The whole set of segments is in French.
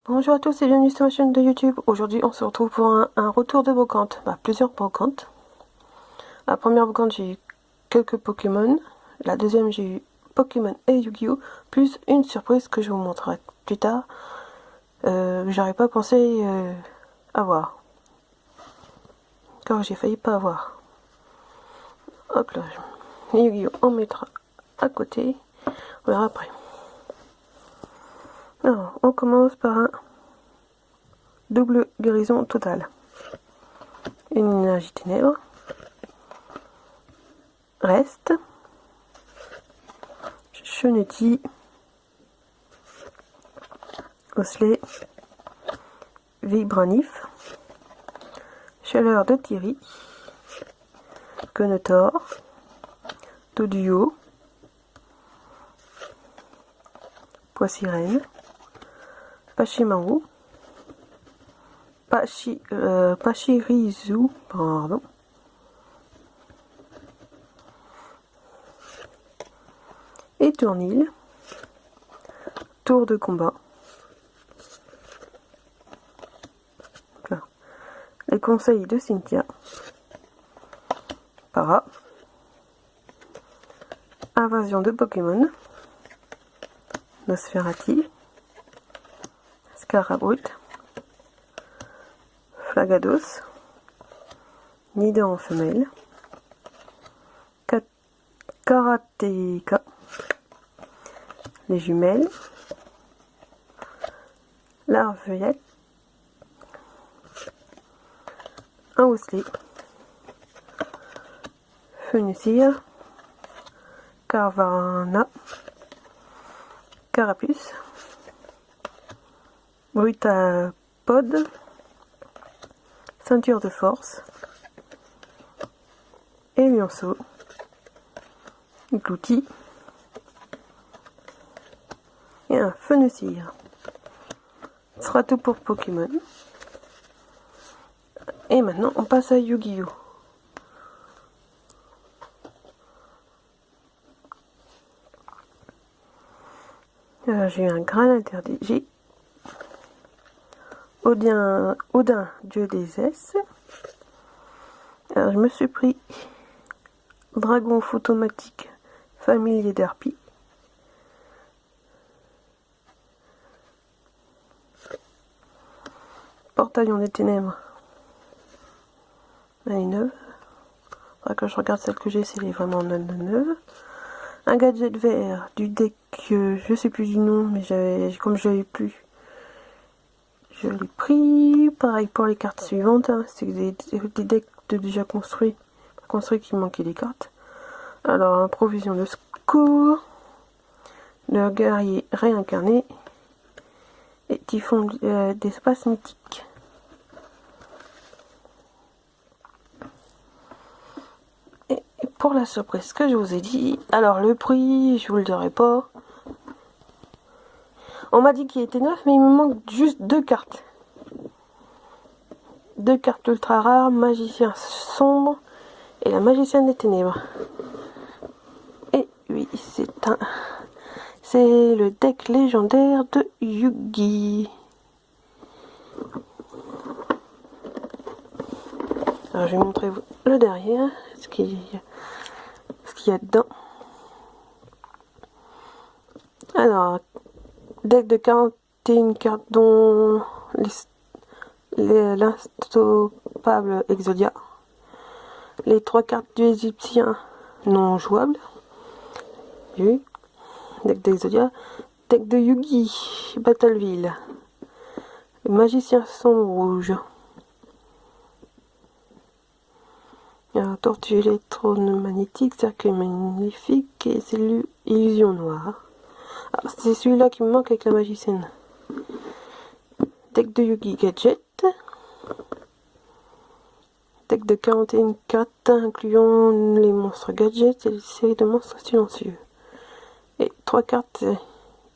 Bonjour à tous et bienvenue sur ma chaîne de YouTube. Aujourd'hui on se retrouve pour un retour de brocante. Plusieurs brocantes. La première brocante j'ai eu quelques Pokémon. La deuxième j'ai eu Pokémon et Yu-Gi-Oh! Plus une surprise que je vous montrerai plus tard. J'aurais pas pensé avoir. Car j'ai failli pas avoir. Hop là. Yu-Gi-Oh! On mettra à côté. On verra après. Alors on commence par un double guérison totale. Une énergie ténèbres. Reste. Cheneti. Osselet. Vibranif. Chaleur de Thierry. Quenotor. Toduo. Poissirène. Pachimaru. Pachirisu, pardon. Et Tournil. Tour de combat. Là. Les conseils de Cynthia. Para. Invasion de Pokémon. Nosferati. Scarabrut. Flagados. Nido en femelle. Karateka. Les jumelles. Larviette. Un Osselet. Fenucire. Carvana. Carapuce. Brutapod. Ceinture de force. Et lionceau. Glouti. Et un Fenucire. Ce sera tout pour Pokémon. Et maintenant on passe à Yu-Gi-Oh! J'ai eu un grain interdit. J'ai Odin, dieu des S. Alors je me suis pris Dragon photomatique familier d'Harpie. Portaillon des ténèbres. Elle est neuve. Faudra que je regarde celle que j'ai, si elle est vraiment neuve. Un gadget vert du deck, je sais plus du nom, mais comme je l'avais plus, je l'ai pris. Pareil pour les cartes suivantes, hein. C'est des decks déjà construits qui manquaient des cartes. Alors, un provision de secours, le guerrier réincarné et typhon d'espace mythique. Et pour la surprise que je vous ai dit, alors le prix, je vous le dirai pas. On m'a dit qu'il était neuf, mais il me manque juste deux cartes. Deux cartes ultra rares, magicien sombre et la magicienne des ténèbres. Et oui, c'est le deck légendaire de Yugi. Alors je vais montrer le derrière, ce qu'il y a dedans. Alors, deck de 41 cartes dont l'instoppable Exodia. Les 3 cartes du Égyptien non jouables. Oui. Deck d'Exodia. Deck de Yugi, Battleville. Magicien sombre rouge. Alors, tortue électromagnétique, cercle magnifique et cellule illusion noire. Ah, c'est celui-là qui me manque avec la magicienne. Deck de Yugi Gadget. Deck de 41 cartes incluant les monstres gadgets et les séries de monstres silencieux. Et 3 cartes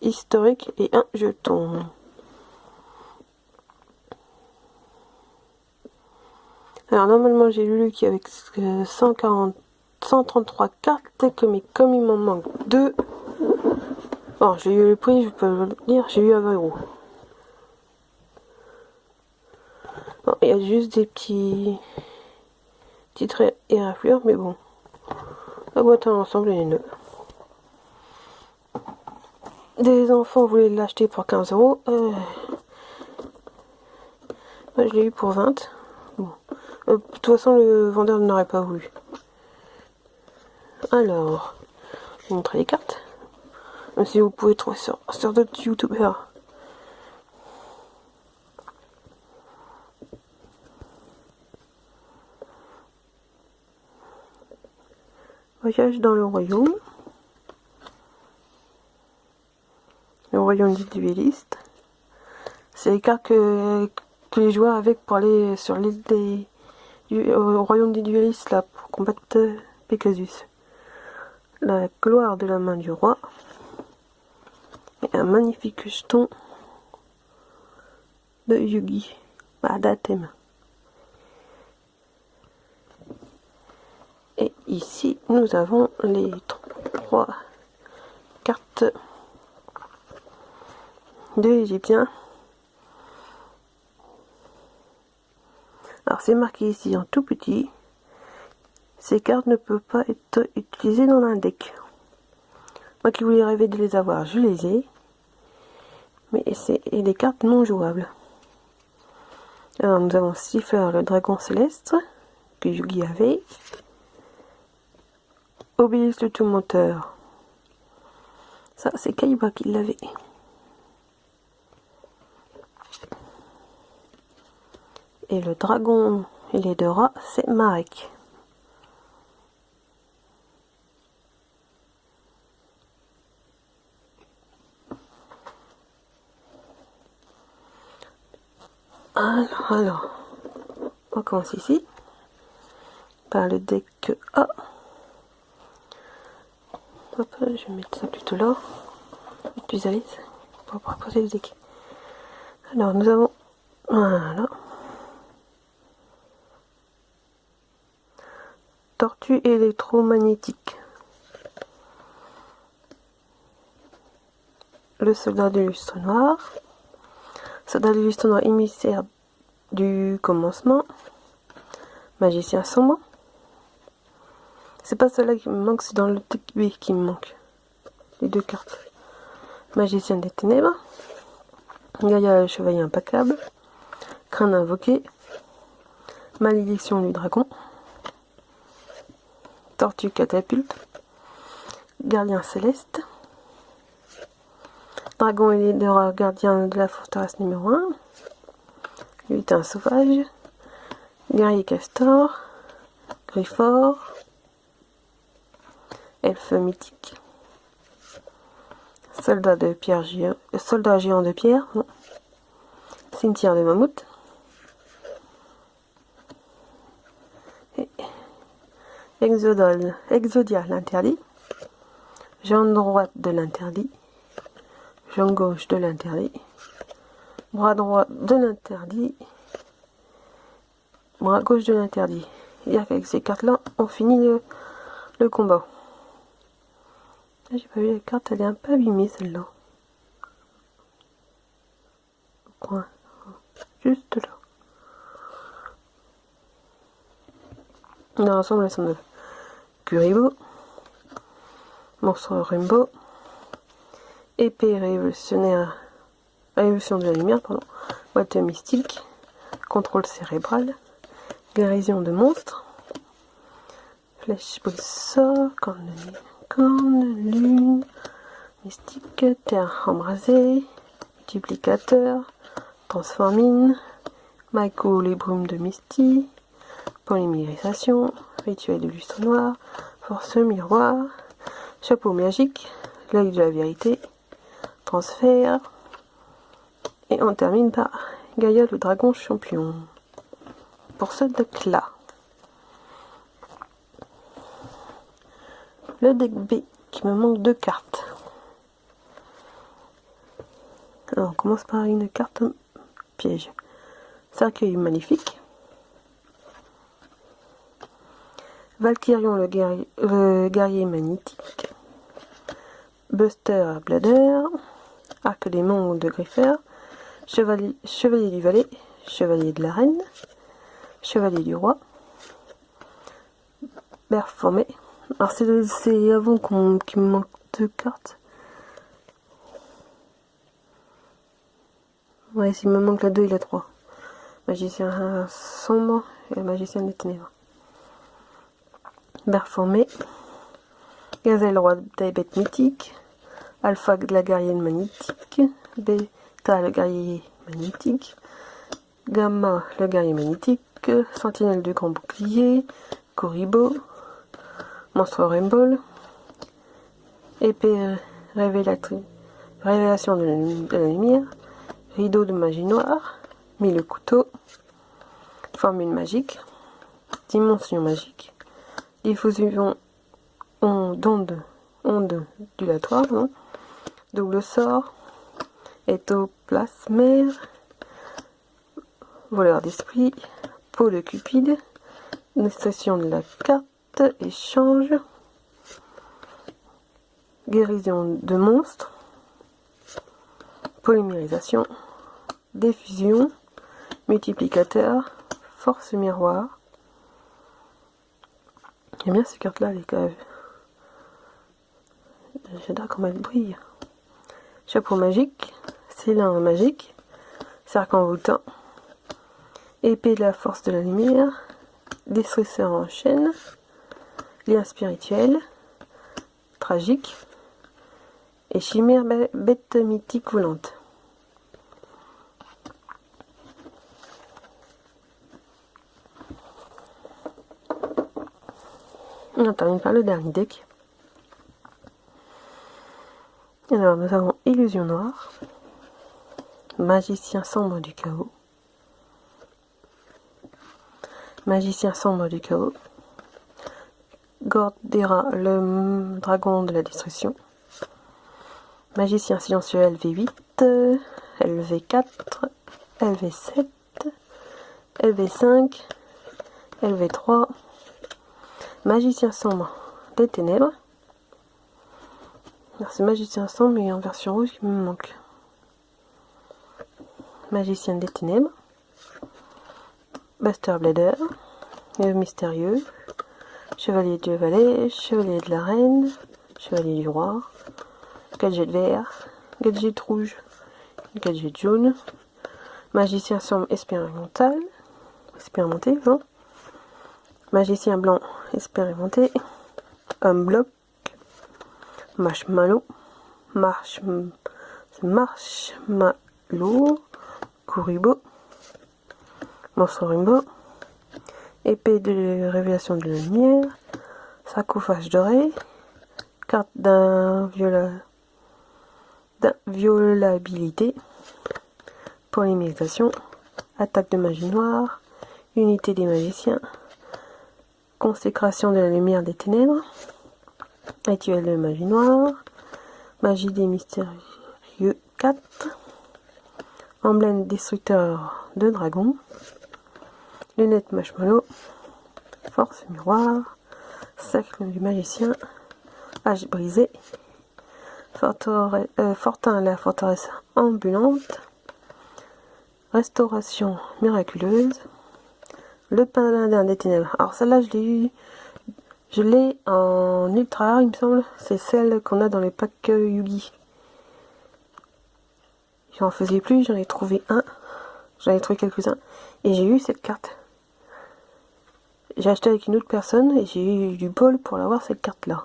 historiques et un jeton. Alors normalement j'ai lu qu'il y avait 133 cartes, mais comme il m'en manque 2, bon j'ai eu le prix, je peux le dire, j'ai eu à 20 €. y a juste des petits traits éraflures, mais bon. La boîte à l'ensemble est neuve. Des enfants voulaient l'acheter pour 15 €. Moi, je l'ai eu pour 20. Bon. De toute façon, le vendeur n'aurait pas voulu. Alors, je vais montrer les cartes. Même si vous pouvez trouver sur d'autres youtubeurs. Voyage dans le royaume. Le royaume du duelliste. C'est les cartes que les joueurs avaient pour aller sur l'île au royaume des duellistes là, pour combattre Pegasus. La gloire de la main du roi. Et un magnifique jeton de Yugi. Badatem. Et ici, nous avons les 3 cartes de l'Égyptien. Alors c'est marqué ici en tout petit. Ces cartes ne peuvent pas être utilisées dans un deck. Moi qui voulais rêver de les avoir, je les ai. Mais c'est des cartes non jouables. Alors nous avons Cipher, le dragon céleste, que Yugi avait. Obélisque le tourmenteur. Ça, c'est Kaiba qui l'avait. Et le dragon et les 2 rats, c'est Marek. Alors, on commence ici par le deck A. Hop, je vais mettre ça plutôt là, plus à l'aise pour proposer le deck. Alors, nous avons, voilà, tortue électromagnétique, le soldat de lustre noir, soldat de lustre noir émissaire du commencement, magicien sombre. C'est pas celle-là qui me manque, c'est dans le deck B qui me manque. Les 2 cartes. Magicien des ténèbres. Gaïa le chevalier implacable. Crâne invoqué. Malédiction du dragon. Tortue catapulte. Gardien céleste. Dragon et les 2 rats gardiens de la forteresse numéro 1. Lutin sauvage. Guerrier castor. Grifford. Elfe mythique. Soldat de pierre géant. Soldat géant de pierre. Non. Cimetière de mammouth. Exodia l'interdit. Jambe droite de l'interdit. Jambe gauche de l'interdit. Bras droit de l'interdit. Bras gauche de l'interdit. Et avec ces cartes là on finit le combat. J'ai pas vu la carte, elle est un peu abîmée celle-là. Au coin. Juste là. Dans l'ensemble, elles sont neuves. Kuribo. Monstre Rainbow. Épée révolutionnaire. Révolution de la lumière, pardon. Boîte mystique. Contrôle cérébral. Guérison de monstres. Flèche briseur. Corne, lune, mystique, terre embrasée, multiplicateur, transformine, Maiko les brumes de Misty, polymérisation, rituel de lustre noir, force miroir, chapeau magique, l'œil de la vérité, transfert, et on termine par Gaïa le dragon champion. Pour ce deck là. Le deck B, qui me manque 2 cartes. Alors, on commence par une carte piège. Cercueil maléfique. Valkyrion le guerrier magnétique. Buster Blader. Arc démon de Griffer. Chevalier du Valais. Chevalier de la Reine. Chevalier du Roi. Performé. Alors c'est avant qu'il me manque 2 cartes. Ouais, s'il me manque la 2 et la 3. Magicien sombre et magicien des ténèbres. Performé. Gazelle, roi des bêtes mythiques. Alpha, la guerrière magnétique. Beta, le guerrier magnétique. Gamma, le guerrier magnétique. Sentinelle du grand bouclier. Kuribo. Monstre Rainbow. Épée révélation de la lumière. Rideau de magie noire. Mille couteaux. Formule magique. Dimension magique. Diffusion onde ondulatoire. Double sort. Étoplasmère. Voleur d'esprit. Peau de Cupide. Destruction de la carte. Échange. Guérison de monstres. Polymérisation. Diffusion. Multiplicateur. Force miroir. J'aime bien ces cartes là les caves. J'adore comment elles brillent. Chapeau magique. Cylindre magique. Cercle envoûtant. Épée de la force de la lumière. Destructeur en chaîne. Lien spirituel. Tragique. Et chimère bête mythique volante. On termine par le dernier deck. Alors nous avons Illusion Noire. Magicien sombre du chaos. Magicien sombre du chaos. Gordera, le dragon de la destruction. Magicien silencieux LV8, LV4, LV7, LV5, LV3. Magicien sombre des ténèbres. C'est Magicien sombre mais en version rouge qui me manque. Magicien des ténèbres. Buster Blader. Le mystérieux. Chevalier de valet. Chevalier de la reine. Chevalier du roi. Gadget vert. Gadget rouge. Gadget jaune. Magicien sombre expérimental. Expérimenté, hein. Magicien blanc expérimenté. Homme bloc. Marshmallow. Marshmallow. Kuribo. Monstre Rainbow. Épée de révélation de la lumière. Sarcophage doré. Carte d'inviolabilité. Polymérisation. Attaque de magie noire. Unité des magiciens. Consécration de la lumière des ténèbres. Rituel de magie noire. Magie des mystérieux 4. Emblème destructeur de dragon. Lunettes marshmallow. Force miroir. Cercle du magicien. Hache brisée. Fortin la forteresse ambulante. Restauration miraculeuse. Le paladin des ténèbres. Alors celle-là je l'ai en ultra rare il me semble. C'est celle qu'on a dans les packs Yugi. J'en faisais plus, j'en ai trouvé un. J'en ai trouvé quelques-uns. Et j'ai eu cette carte. J'ai acheté avec une autre personne et j'ai eu du bol pour l'avoir cette carte là.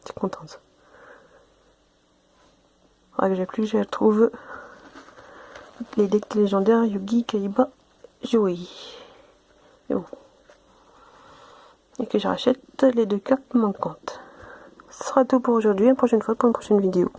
Je suis contente. Que j'ai plus, je trouve les decks légendaires Yugi, Kaiba, Joey. Et bon. Et que je rachète les 2 cartes manquantes. Ce sera tout pour aujourd'hui. À la prochaine fois pour une prochaine vidéo.